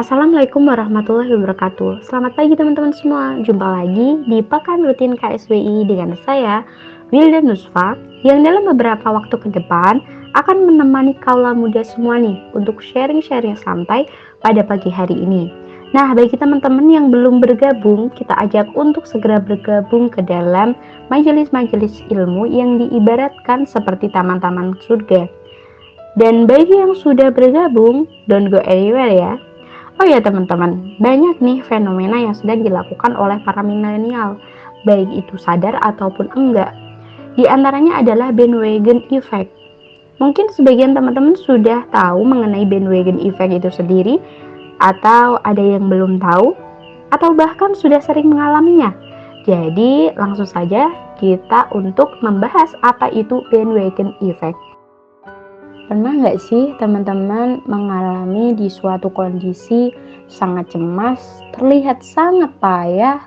Assalamualaikum warahmatullahi wabarakatuh. Selamat pagi teman-teman semua. Jumpa lagi di Pekan Rutin KSWI dengan saya, Wilda Nusfa, yang dalam beberapa waktu ke depan akan menemani kaula muda semua nih untuk sharing-sharing santai pada pagi hari ini. Nah, bagi teman-teman yang belum bergabung, kita ajak untuk segera bergabung ke dalam majelis-majelis ilmu yang diibaratkan seperti taman-taman surga. Dan bagi yang sudah bergabung, don't go anywhere ya. Oh ya teman-teman, banyak nih fenomena yang sedang dilakukan oleh para milenial, baik itu sadar ataupun enggak. Di antaranya adalah bandwagon effect. Mungkin sebagian teman-teman sudah tahu mengenai bandwagon effect itu sendiri, atau ada yang belum tahu, atau bahkan sudah sering mengalaminya. Jadi langsung saja kita untuk membahas apa itu bandwagon effect. Pernah nggak sih teman-teman mengalami di suatu kondisi sangat cemas, terlihat sangat payah,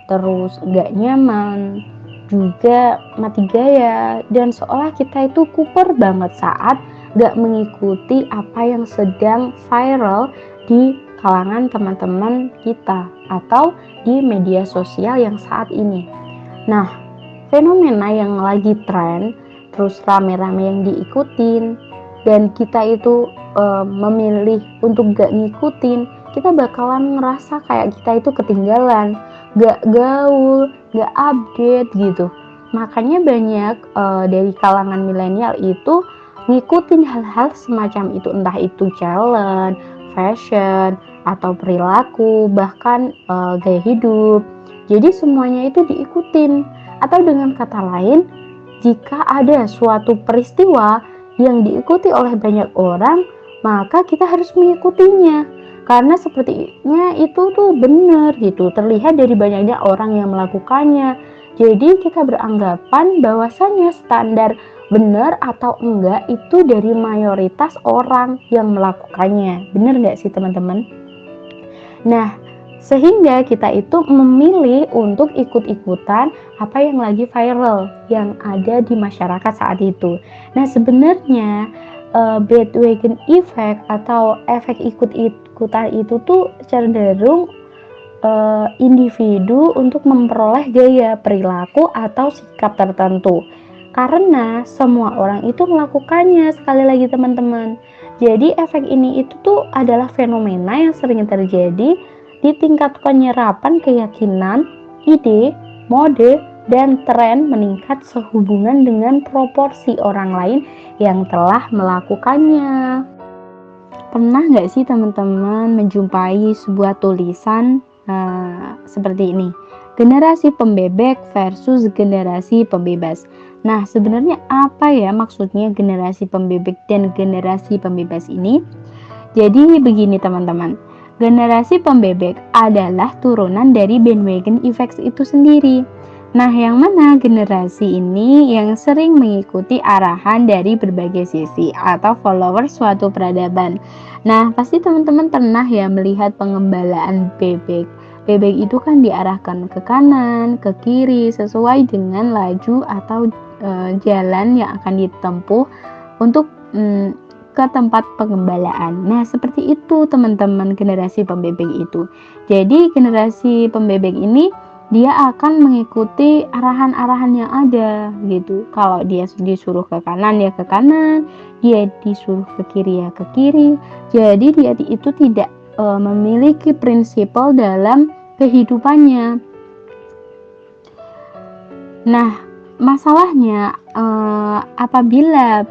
terus nggak nyaman, juga mati gaya, dan seolah kita itu kuper banget saat nggak mengikuti apa yang sedang viral di kalangan teman-teman kita atau di media sosial yang saat ini. Nah, fenomena yang lagi tren, terus rame-rame yang diikutin, dan kita itu memilih untuk gak ngikutin, kita bakalan ngerasa kayak kita itu ketinggalan, gak gaul, gak update gitu. Makanya banyak dari kalangan milenial itu ngikutin hal-hal semacam itu, entah itu challenge, fashion, atau perilaku, bahkan gaya hidup. Jadi semuanya itu diikutin. Atau dengan kata lain, jika ada suatu peristiwa yang diikuti oleh banyak orang, maka kita harus mengikutinya. Karena sepertinya itu tuh benar gitu, terlihat dari banyaknya orang yang melakukannya. Jadi kita beranggapan bahwasannya standar benar atau enggak itu dari mayoritas orang yang melakukannya. Benar nggak sih teman-teman? Nah, sehingga kita itu memilih untuk ikut-ikutan apa yang lagi viral yang ada di masyarakat saat itu. Nah, sebenarnya bandwagon effect atau efek ikut-ikutan itu tuh cenderung individu untuk memperoleh gaya perilaku atau sikap tertentu. Karena semua orang itu melakukannya, sekali lagi teman-teman. Jadi efek ini itu tuh adalah fenomena yang sering terjadi di tingkat penyerapan keyakinan, ide, mode, dan tren meningkat sehubungan dengan proporsi orang lain yang telah melakukannya. Pernah nggak sih teman-teman menjumpai sebuah tulisan seperti ini? Generasi pembebek versus generasi pembebas. Nah, sebenarnya apa ya maksudnya generasi pembebek dan generasi pembebas ini? Jadi begini teman-teman. Generasi pembebek adalah turunan dari bandwagon effect itu sendiri. Nah, yang mana generasi ini yang sering mengikuti arahan dari berbagai sisi atau followers suatu peradaban. Nah, pasti teman-teman pernah ya melihat pengembalaan bebek. Bebek itu kan diarahkan ke kanan, ke kiri sesuai dengan laju atau jalan yang akan ditempuh untuk ke tempat pengembalaan. Nah, seperti itu teman-teman generasi pembebek itu. Jadi generasi pembebek ini dia akan mengikuti arahan-arahan yang ada gitu. Kalau dia disuruh ke kanan ya ke kanan, dia disuruh ke kiri ya ke kiri. Jadi dia itu tidak memiliki prinsipal dalam kehidupannya. Nah, masalahnya apabila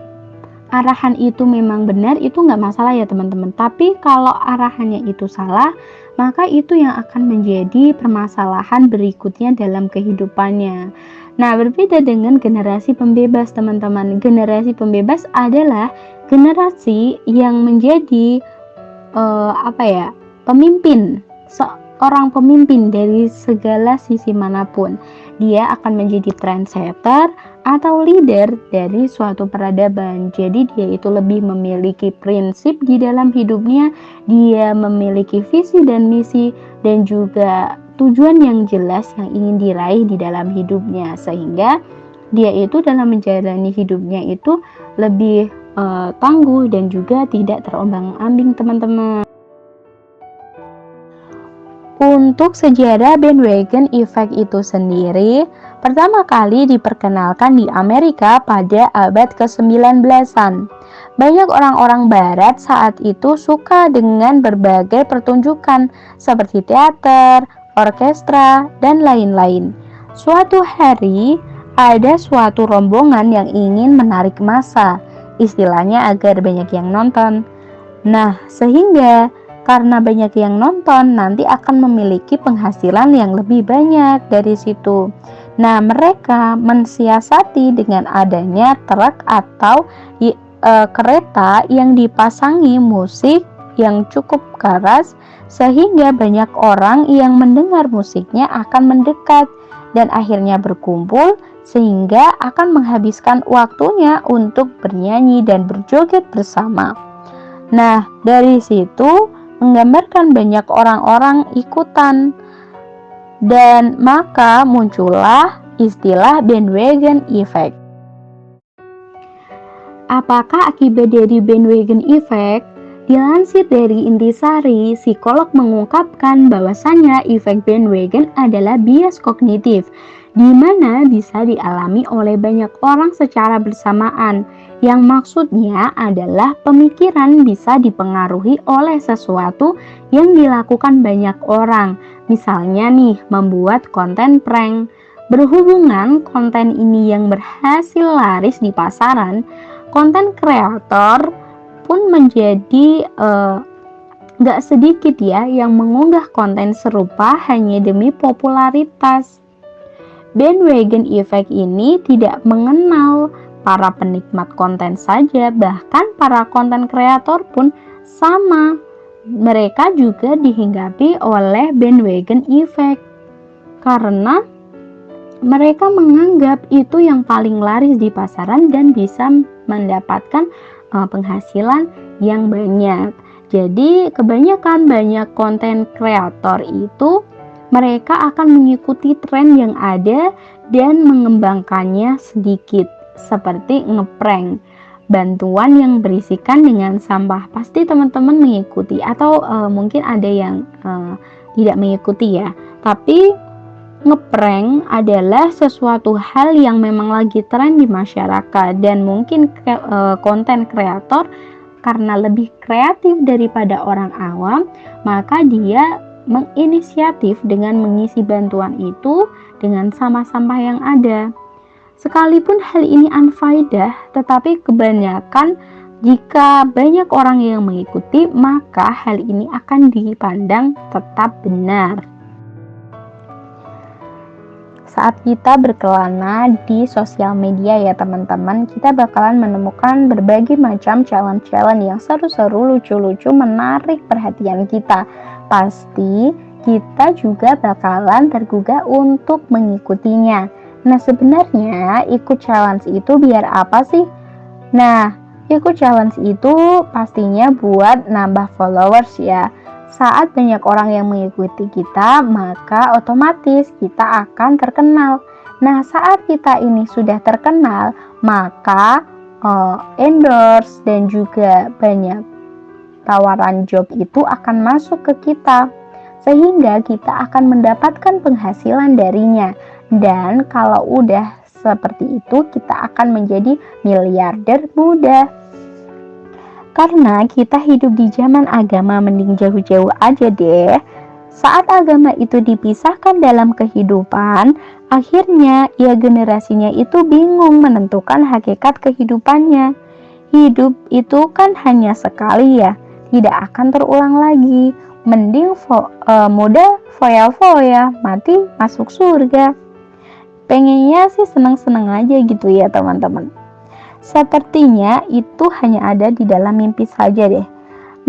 arahan itu memang benar, itu nggak masalah ya teman-teman. Tapi kalau arahannya itu salah, maka itu yang akan menjadi permasalahan berikutnya dalam kehidupannya. Nah, berbeda dengan generasi pembebas teman-teman. Generasi pembebas adalah generasi yang menjadi pemimpin, seorang pemimpin dari segala sisi manapun. Dia akan menjadi trendsetter atau leader dari suatu peradaban. Jadi dia itu lebih memiliki prinsip di dalam hidupnya, dia memiliki visi dan misi dan juga tujuan yang jelas yang ingin diraih di dalam hidupnya, sehingga dia itu dalam menjalani hidupnya itu lebih tangguh dan juga tidak terombang-ambing teman-teman. Untuk sejarah bandwagon effect itu sendiri, pertama kali diperkenalkan di Amerika pada abad ke-19-an. Banyak orang-orang barat saat itu suka dengan berbagai pertunjukan seperti teater, orkestra, dan lain-lain. Suatu hari, ada suatu rombongan yang ingin menarik massa, istilahnya agar banyak yang nonton. Nah, sehingga karena banyak yang nonton, nanti akan memiliki penghasilan yang lebih banyak dari situ. Nah, mereka mensiasati dengan adanya truk atau kereta yang dipasangi musik yang cukup keras, sehingga banyak orang yang mendengar musiknya akan mendekat dan akhirnya berkumpul, sehingga akan menghabiskan waktunya untuk bernyanyi dan berjoget bersama. Nah, dari situ menggambarkan banyak orang-orang ikutan, dan maka muncullah istilah bandwagon effect. Apakah akibat dari bandwagon effect? Dilansir dari Intisari, psikolog mengungkapkan bahwasannya efek bandwagon adalah bias kognitif, di mana bisa dialami oleh banyak orang secara bersamaan. Yang maksudnya adalah pemikiran bisa dipengaruhi oleh sesuatu yang dilakukan banyak orang. Misalnya nih, membuat konten prank. Berhubungan konten ini yang berhasil laris di pasaran, konten kreator pun menjadi gak sedikit ya yang mengunggah konten serupa hanya demi popularitas. Bandwagon effect ini tidak mengenal para penikmat konten saja, bahkan para konten kreator pun sama. Mereka juga dihinggapi oleh bandwagon effect karena mereka menganggap itu yang paling laris di pasaran dan bisa mendapatkan penghasilan yang banyak. Jadi kebanyakan banyak konten kreator itu mereka akan mengikuti tren yang ada dan mengembangkannya sedikit, seperti ngeprank, bantuan yang berisikan dengan sampah. Pasti teman-teman mengikuti atau mungkin ada yang tidak mengikuti ya. Tapi ngeprank adalah sesuatu hal yang memang lagi tren di masyarakat, dan mungkin konten kreator karena lebih kreatif daripada orang awam, maka dia menginisiatif dengan mengisi bantuan itu dengan sampah-sampah yang ada. Sekalipun hal ini unfaedah, tetapi kebanyakan jika banyak orang yang mengikuti, maka hal ini akan dipandang tetap benar. Saat kita berkelana di sosial media ya teman-teman, kita bakalan menemukan berbagai macam challenge-challenge yang seru-seru, lucu-lucu, menarik perhatian kita. Pasti kita juga bakalan tergugah untuk mengikutinya. Nah, sebenarnya ikut challenge itu biar apa sih? Nah, ikut challenge itu pastinya buat nambah followers ya. Saat banyak orang yang mengikuti kita, maka otomatis kita akan terkenal. Nah, saat kita ini sudah terkenal, maka endorse dan juga banyak tawaran job itu akan masuk ke kita, sehingga kita akan mendapatkan penghasilan darinya. Dan kalau udah seperti itu, kita akan menjadi miliarder muda. Karena kita hidup di zaman agama, mending jauh-jauh aja deh. Saat agama itu dipisahkan dalam kehidupan, akhirnya ya generasinya itu bingung menentukan hakikat kehidupannya. Hidup itu kan hanya sekali ya, tidak akan terulang lagi. Mending muda foya-foya, mati masuk surga. Pengennya sih seneng-seneng aja gitu ya teman-teman. Sepertinya itu hanya ada di dalam mimpi saja deh.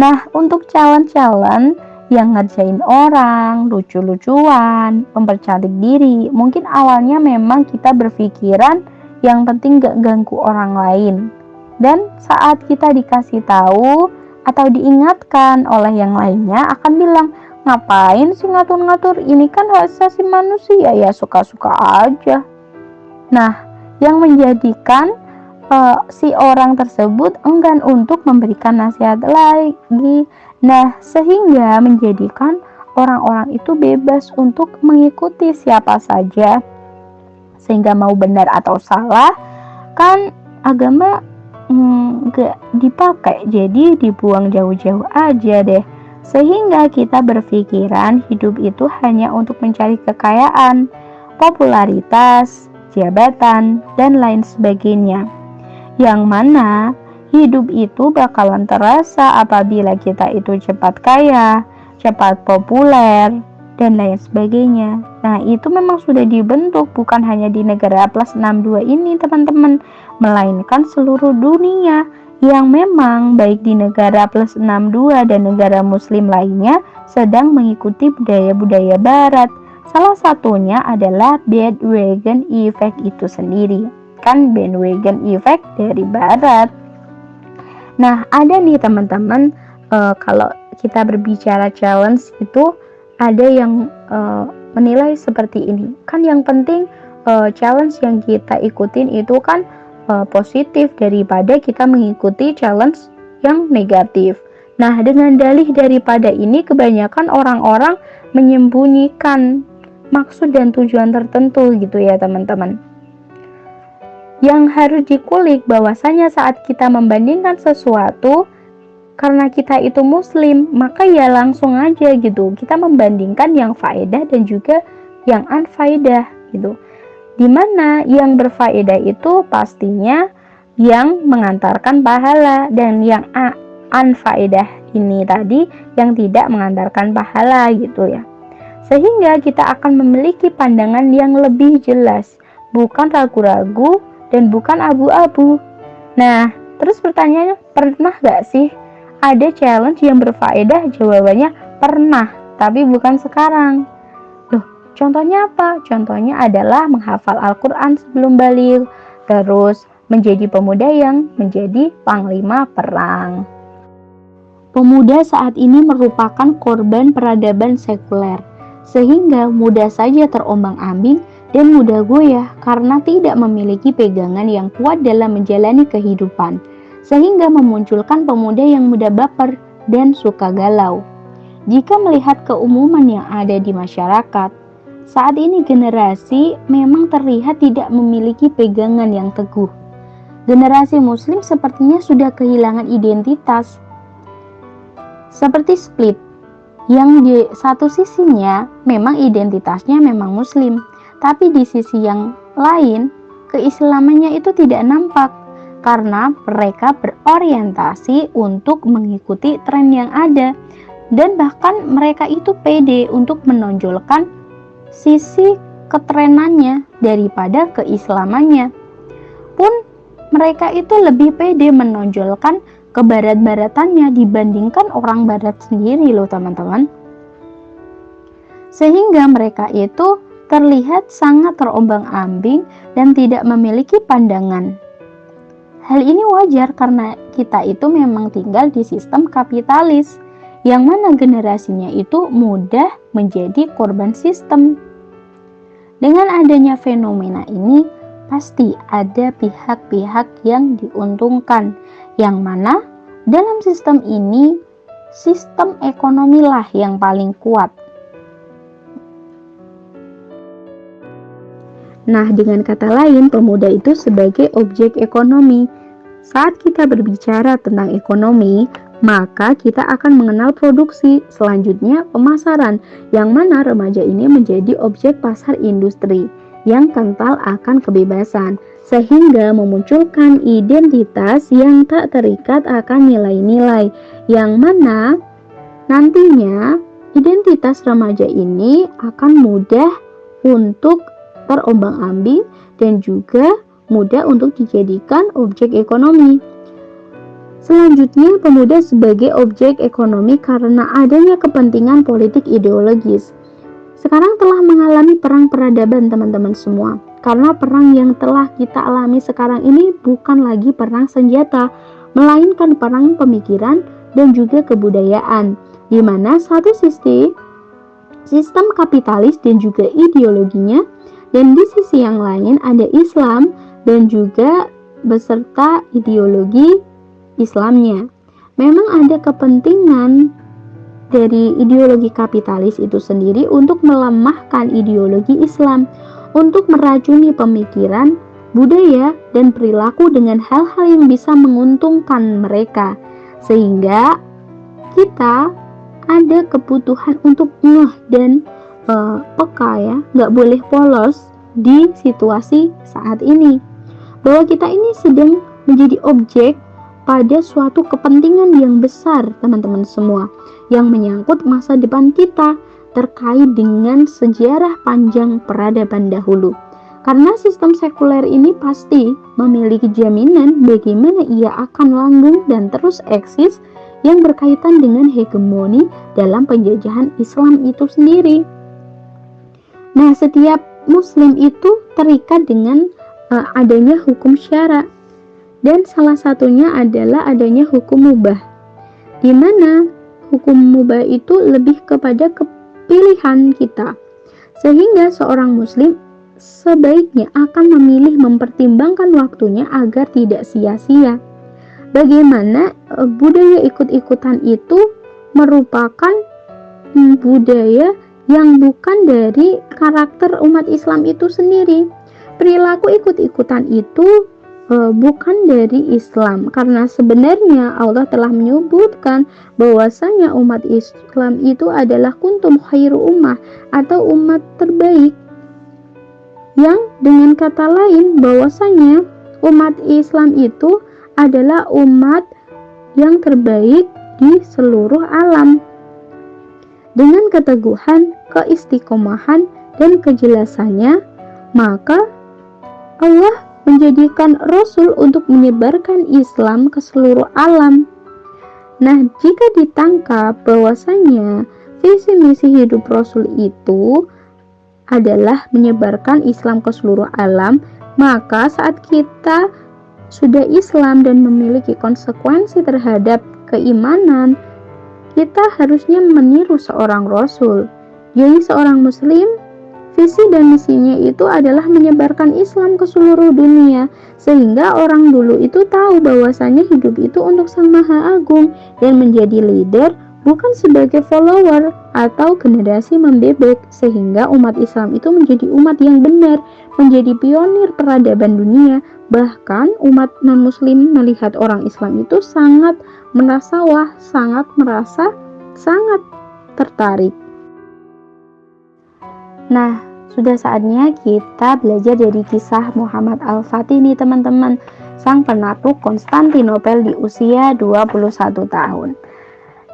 Nah, untuk challenge-challenge yang ngerjain orang, lucu-lucuan, mempercantik diri, mungkin awalnya memang kita berpikiran yang penting gak ganggu orang lain. Dan saat kita dikasih tahu atau diingatkan oleh yang lainnya akan bilang, ngapain sih ngatur-ngatur, ini kan hak asasi manusia, ya suka-suka aja. Nah, yang menjadikan si orang tersebut enggan untuk memberikan nasihat lagi. Nah, sehingga menjadikan orang-orang itu bebas untuk mengikuti siapa saja, sehingga mau benar atau salah kan agama gak dipakai, jadi dibuang jauh-jauh aja deh. Sehingga kita berpikiran hidup itu hanya untuk mencari kekayaan, popularitas, jabatan, dan lain sebagainya. Yang mana hidup itu bakalan terasa apabila kita itu cepat kaya, cepat populer, dan lain sebagainya. Nah, itu memang sudah dibentuk bukan hanya di negara plus 62 ini teman-teman, melainkan seluruh dunia yang memang baik di negara plus 62 dan negara muslim lainnya sedang mengikuti budaya-budaya barat. Salah satunya adalah bandwagon effect itu sendiri. Kan bandwagon effect dari barat. Nah, ada nih teman-teman, kalau kita berbicara challenge itu ada yang menilai seperti ini. Kan yang penting challenge yang kita ikutin itu kan positif daripada kita mengikuti challenge yang negatif. Nah, dengan dalih daripada ini kebanyakan orang-orang menyembunyikan maksud dan tujuan tertentu gitu ya teman-teman. Yang harus dikulik bahwasanya saat kita membandingkan sesuatu, karena kita itu muslim, maka ya langsung aja gitu kita membandingkan yang faedah dan juga yang unfaedah gitu. Dimana yang berfaedah itu pastinya yang mengantarkan pahala, dan yang unfaedah ini tadi yang tidak mengantarkan pahala gitu ya. Sehingga kita akan memiliki pandangan yang lebih jelas, bukan ragu-ragu dan bukan abu-abu. Nah, terus pertanyaannya, pernah gak sih ada challenge yang berfaedah? Jawabannya pernah, tapi bukan sekarang. Loh, contohnya apa? Contohnya adalah menghafal Al-Quran sebelum baligh, terus menjadi pemuda yang menjadi panglima perang. Pemuda saat ini merupakan korban peradaban sekuler, sehingga mudah saja terombang-ambing dan mudah goyah karena tidak memiliki pegangan yang kuat dalam menjalani kehidupan, sehingga memunculkan pemuda yang mudah baper dan suka galau. Jika melihat keumuman yang ada di masyarakat, saat ini generasi memang terlihat tidak memiliki pegangan yang teguh. Generasi muslim sepertinya sudah kehilangan identitas, seperti split, yang di satu sisinya memang identitasnya memang muslim, tapi di sisi yang lain keislamannya itu tidak nampak karena mereka berorientasi untuk mengikuti tren yang ada, dan bahkan mereka itu pede untuk menonjolkan sisi ketrenannya daripada keislamannya. Pun mereka itu lebih pede menonjolkan kebarat-baratannya dibandingkan orang barat sendiri loh teman-teman. Sehingga mereka itu terlihat sangat terombang-ambing dan tidak memiliki pandangan. Hal ini wajar karena kita itu memang tinggal di sistem kapitalis, yang mana generasinya itu mudah menjadi korban sistem. Dengan adanya fenomena ini, pasti ada pihak-pihak yang diuntungkan, yang mana dalam sistem ini, sistem ekonomi lah yang paling kuat. Nah, dengan kata lain, pemuda itu sebagai objek ekonomi. Saat kita berbicara tentang ekonomi, maka kita akan mengenal produksi, selanjutnya pemasaran, yang mana remaja ini menjadi objek pasar industri yang kental akan kebebasan, sehingga memunculkan identitas yang tak terikat akan nilai-nilai, yang mana nantinya identitas remaja ini akan mudah untuk terombang-ambing dan juga mudah untuk dijadikan objek ekonomi. Selanjutnya, pemuda sebagai objek ekonomi karena adanya kepentingan politik ideologis. Sekarang telah mengalami perang peradaban teman-teman semua. Karena perang yang telah kita alami sekarang ini bukan lagi perang senjata, melainkan perang pemikiran dan juga kebudayaan, di mana satu sisi sistem kapitalis dan juga ideologinya, dan di sisi yang lain ada Islam dan juga beserta ideologi Islamnya. Memang ada kepentingan dari ideologi kapitalis itu sendiri untuk melemahkan ideologi Islam, untuk meracuni pemikiran, budaya, dan perilaku dengan hal-hal yang bisa menguntungkan mereka, sehingga kita ada kebutuhan untuk ngeh dan peka ya, nggak boleh polos di situasi saat ini, bahwa kita ini sedang menjadi objek pada suatu kepentingan yang besar, teman-teman semua, yang menyangkut masa depan kita terkait dengan sejarah panjang peradaban dahulu. Karena sistem sekuler ini pasti memiliki jaminan bagaimana ia akan langgeng dan terus eksis yang berkaitan dengan hegemoni dalam penjajahan Islam itu sendiri. Nah, setiap Muslim itu terikat dengan adanya hukum syara, dan salah satunya adalah adanya hukum mubah, di mana hukum mubah itu lebih kepada kepilihan kita, sehingga seorang Muslim sebaiknya akan memilih mempertimbangkan waktunya agar tidak sia-sia. Bagaimana budaya ikut-ikutan itu merupakan budaya yang bukan dari karakter umat Islam itu sendiri. Perilaku ikut-ikutan itu bukan dari Islam, karena sebenarnya Allah telah menyebutkan bahwasanya umat Islam itu adalah kuntum khairu ummah, atau umat terbaik, yang dengan kata lain bahwasanya umat Islam itu adalah umat yang terbaik di seluruh alam. Dengan keteguhan, keistiqomahan, dan kejelasannya, maka Allah menjadikan Rasul untuk menyebarkan Islam ke seluruh alam. Nah, jika ditangkap bahwasanya visi misi hidup Rasul itu adalah menyebarkan Islam ke seluruh alam, maka saat kita sudah Islam dan memiliki konsekuensi terhadap keimanan, kita harusnya meniru seorang Rasul. Jadi seorang Muslim, visi dan misinya itu adalah menyebarkan Islam ke seluruh dunia, sehingga orang dulu itu tahu bahwasanya hidup itu untuk Sang Maha Agung, dan menjadi leader bukan sebagai follower atau generasi membebek, sehingga umat Islam itu menjadi umat yang benar, menjadi pionir peradaban dunia. Bahkan umat non-muslim melihat orang Islam itu sangat merasa sangat tertarik. Nah, sudah saatnya kita belajar dari kisah Muhammad Al-Fatih nih teman-teman, sang penakluk Konstantinopel di usia 21 tahun.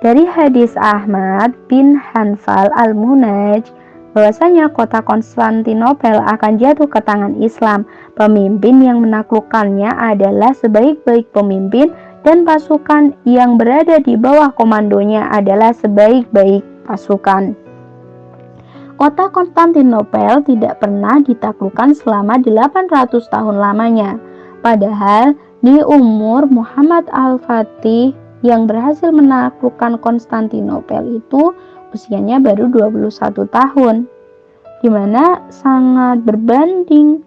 Dari hadis Ahmad bin Hanbal Al-Munaj, bahwasanya kota Konstantinopel akan jatuh ke tangan Islam. Pemimpin yang menaklukkannya adalah sebaik-baik pemimpin, dan pasukan yang berada di bawah komandonya adalah sebaik-baik pasukan. Kota Konstantinopel tidak pernah ditaklukkan selama 800 tahun lamanya. Padahal di umur Muhammad Al-Fatih yang berhasil menaklukkan Konstantinopel itu usianya baru 21 tahun, dimana sangat berbanding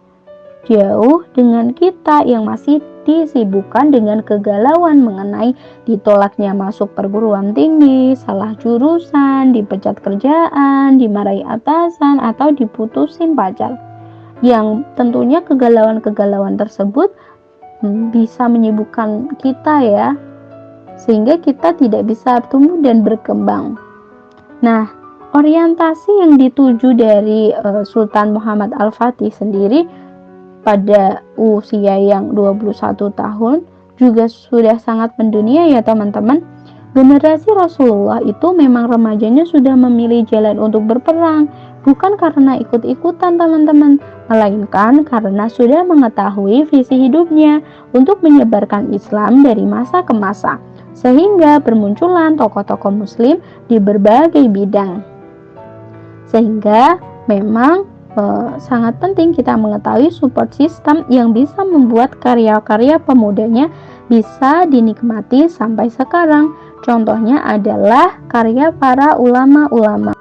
jauh dengan kita yang masih disibukkan dengan kegalauan mengenai ditolaknya masuk perguruan tinggi, salah jurusan, dipecat kerjaan, dimarahi atasan, atau diputusin pacar. Yang tentunya kegalauan-kegalauan tersebut bisa menyibukkan kita ya, sehingga kita tidak bisa tumbuh dan berkembang. Nah, orientasi yang dituju dari Sultan Muhammad Al-Fatih sendiri pada usia yang 21 tahun juga sudah sangat mendunia ya teman-teman. Generasi Rasulullah itu memang remajanya sudah memilih jalan untuk berperang, bukan karena ikut-ikutan teman-teman, melainkan karena sudah mengetahui visi hidupnya untuk menyebarkan Islam dari masa ke masa, sehingga bermunculan tokoh-tokoh muslim di berbagai bidang. Sehingga memang sangat penting kita mengetahui support system yang bisa membuat karya-karya pemudanya bisa dinikmati sampai sekarang. Contohnya adalah karya para ulama-ulama.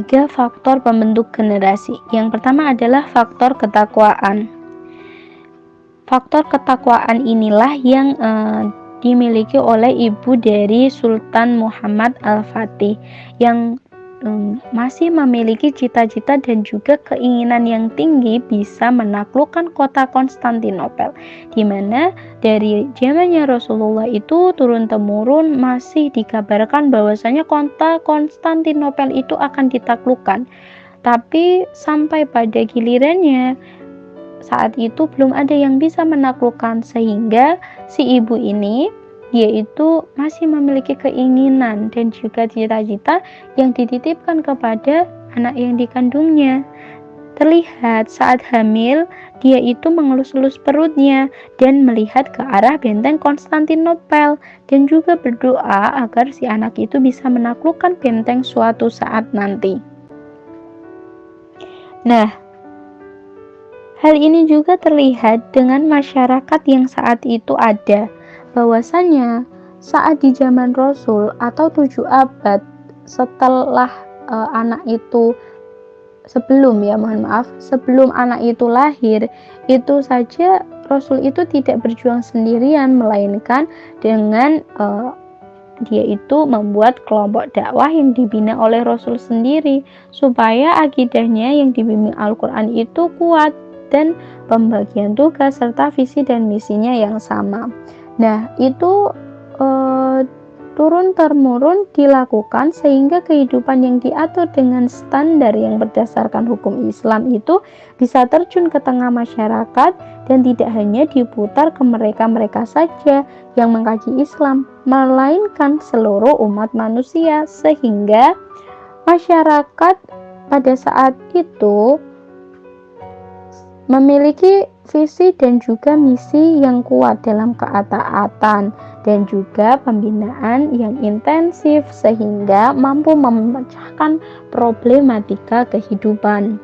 3 faktor pembentuk generasi. Yang pertama adalah faktor ketakwaan. Faktor ketakwaan inilah yang dimiliki oleh ibu dari Sultan Muhammad Al-Fatih yang masih memiliki cita-cita dan juga keinginan yang tinggi bisa menaklukkan kota Konstantinopel, di mana dari zamannya Rasulullah itu turun-temurun masih dikabarkan bahwasanya kota Konstantinopel itu akan ditaklukkan. Tapi sampai pada gilirannya saat itu belum ada yang bisa menaklukkan, sehingga si ibu ini dia itu masih memiliki keinginan dan juga cita-cita yang dititipkan kepada anak yang dikandungnya. Terlihat saat hamil, dia itu mengelus-elus perutnya dan melihat ke arah benteng Konstantinopel dan juga berdoa agar si anak itu bisa menaklukkan benteng suatu saat nanti. Nah, hal ini juga terlihat dengan masyarakat yang saat itu ada, bahwasanya saat di zaman Rasul atau 7 abad setelah anak itu sebelum anak itu lahir, itu saja Rasul itu tidak berjuang sendirian, melainkan dengan dia itu membuat kelompok dakwah yang dibina oleh Rasul sendiri, supaya akidahnya yang dibimbing Al-Quran itu kuat dan pembagian tugas serta visi dan misinya yang sama. Nah, itu turun-temurun dilakukan sehingga kehidupan yang diatur dengan standar yang berdasarkan hukum Islam itu bisa terjun ke tengah masyarakat dan tidak hanya diputar ke mereka-mereka saja yang mengkaji Islam, melainkan seluruh umat manusia, sehingga masyarakat pada saat itu memiliki visi dan juga misi yang kuat dalam ketaatan dan juga pembinaan yang intensif sehingga mampu memecahkan problematika kehidupan.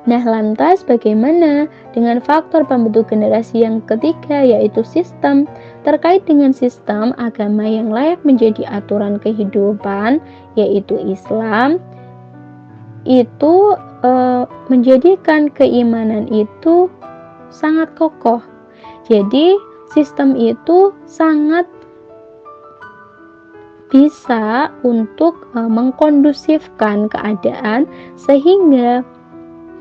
Nah, lantas bagaimana dengan faktor pembentuk generasi yang ketiga, yaitu sistem? Terkait dengan sistem agama yang layak menjadi aturan kehidupan, yaitu Islam, itu menjadikan keimanan itu sangat kokoh. Jadi sistem itu sangat bisa untuk mengkondusifkan keadaan sehingga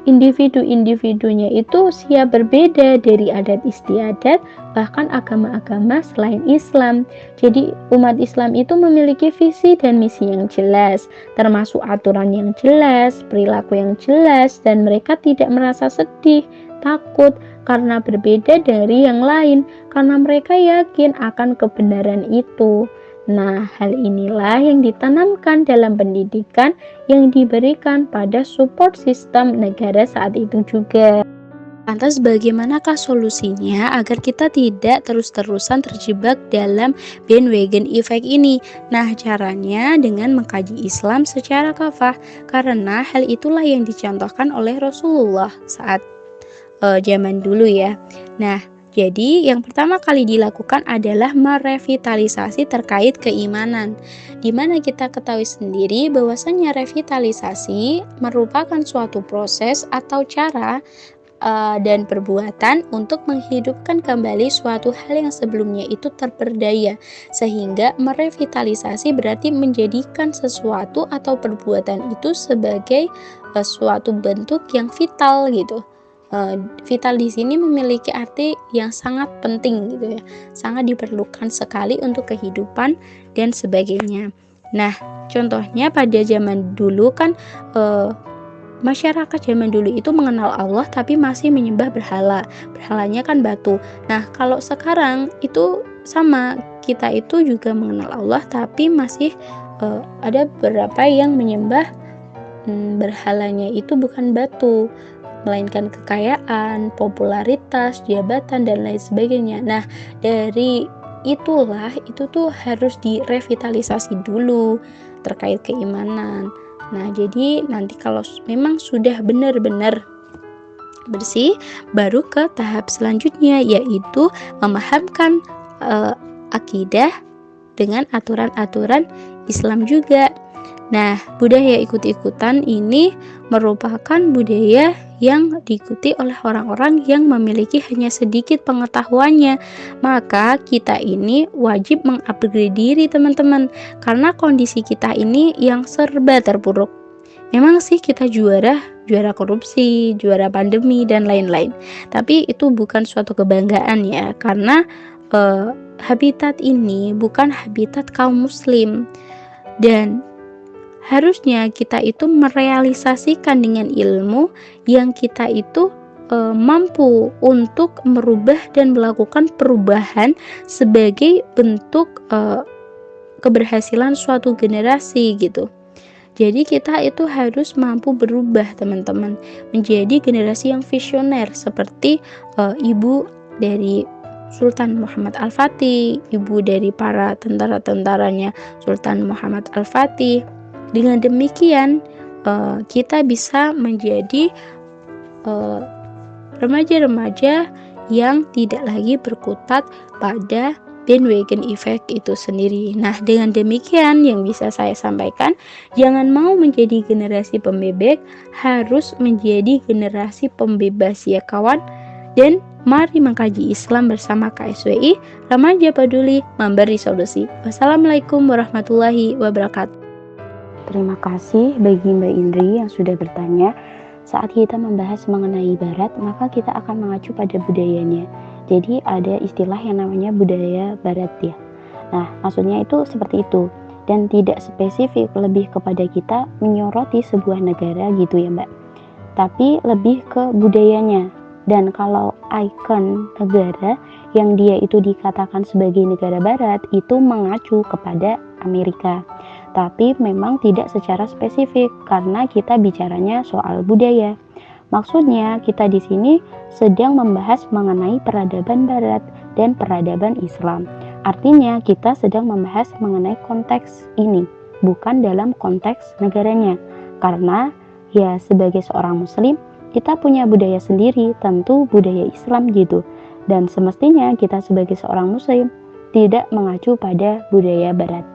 individu-individunya itu siap berbeda dari adat istiadat, bahkan agama-agama selain Islam. Jadi umat Islam itu memiliki visi dan misi yang jelas, termasuk aturan yang jelas, perilaku yang jelas, dan mereka tidak merasa sedih, takut karena berbeda dari yang lain, karena mereka yakin akan kebenaran itu. Nah, hal inilah yang ditanamkan dalam pendidikan yang diberikan pada support sistem negara saat itu juga. Lantas bagaimanakah solusinya agar kita tidak terus-terusan terjebak dalam bandwagon effect ini? Nah, caranya dengan mengkaji Islam secara kafah, karena hal itulah yang dicontohkan oleh Rasulullah saat zaman dulu ya. Nah, jadi yang pertama kali dilakukan adalah merevitalisasi terkait keimanan, di mana kita ketahui sendiri bahwasanya revitalisasi merupakan suatu proses atau cara dan perbuatan untuk menghidupkan kembali suatu hal yang sebelumnya itu terperdaya, sehingga merevitalisasi berarti menjadikan sesuatu atau perbuatan itu sebagai suatu bentuk yang vital gitu. Vital di sini memiliki arti yang sangat penting gitu ya, sangat diperlukan sekali untuk kehidupan dan sebagainya. Nah, contohnya pada zaman dulu kan masyarakat zaman dulu itu mengenal Allah tapi masih menyembah berhala. Berhalanya kan batu. Nah, kalau sekarang itu sama, kita itu juga mengenal Allah tapi masih ada beberapa yang menyembah berhalanya itu bukan batu, melainkan kekayaan, popularitas, jabatan, dan lain sebagainya. Nah, dari itulah itu tuh harus direvitalisasi dulu terkait keimanan. Nah, jadi nanti kalau memang sudah benar-benar bersih, baru ke tahap selanjutnya, yaitu memahamkan akidah dengan aturan-aturan Islam juga. Nah, budaya ikut-ikutan ini merupakan budaya yang diikuti oleh orang-orang yang memiliki hanya sedikit pengetahuannya. Maka kita ini wajib mengupgrade diri teman-teman, karena kondisi kita ini yang serba terpuruk. Memang sih kita juara korupsi, juara pandemi dan lain-lain. Tapi itu bukan suatu kebanggaan ya, karena habitat ini bukan habitat kaum muslim, dan harusnya kita itu merealisasikan dengan ilmu yang kita itu mampu untuk merubah dan melakukan perubahan sebagai bentuk keberhasilan suatu generasi gitu. Jadi kita itu harus mampu berubah teman-teman, menjadi generasi yang visioner seperti ibu dari Sultan Muhammad Al-Fatih, ibu dari para tentara-tentaranya Sultan Muhammad Al-Fatih. Dengan demikian kita bisa menjadi remaja-remaja yang tidak lagi berkutat pada bandwagon effect itu sendiri. Nah, dengan demikian yang bisa saya sampaikan, jangan mau menjadi generasi pembebek, harus menjadi generasi pembebas ya kawan. Dan mari mengkaji Islam bersama KSWI, Remaja Peduli Memberi Solusi. Wassalamualaikum warahmatullahi wabarakatuh. Terima kasih bagi Mbak Indri yang sudah bertanya. Saat kita membahas mengenai Barat, maka kita akan mengacu pada budayanya. Jadi ada istilah yang namanya budaya Barat ya. Nah, maksudnya itu seperti itu. Dan tidak spesifik lebih kepada kita menyoroti sebuah negara gitu ya Mbak. Tapi lebih ke budayanya. Dan kalau ikon negara yang dia itu dikatakan sebagai negara Barat itu mengacu kepada Amerika. Tapi memang tidak secara spesifik karena kita bicaranya soal budaya. Maksudnya kita di sini sedang membahas mengenai peradaban Barat dan peradaban Islam. Artinya kita sedang membahas mengenai konteks ini, bukan dalam konteks negaranya. Karena ya sebagai seorang muslim, kita punya budaya sendiri, tentu budaya Islam gitu. Dan semestinya kita sebagai seorang muslim tidak mengacu pada budaya Barat.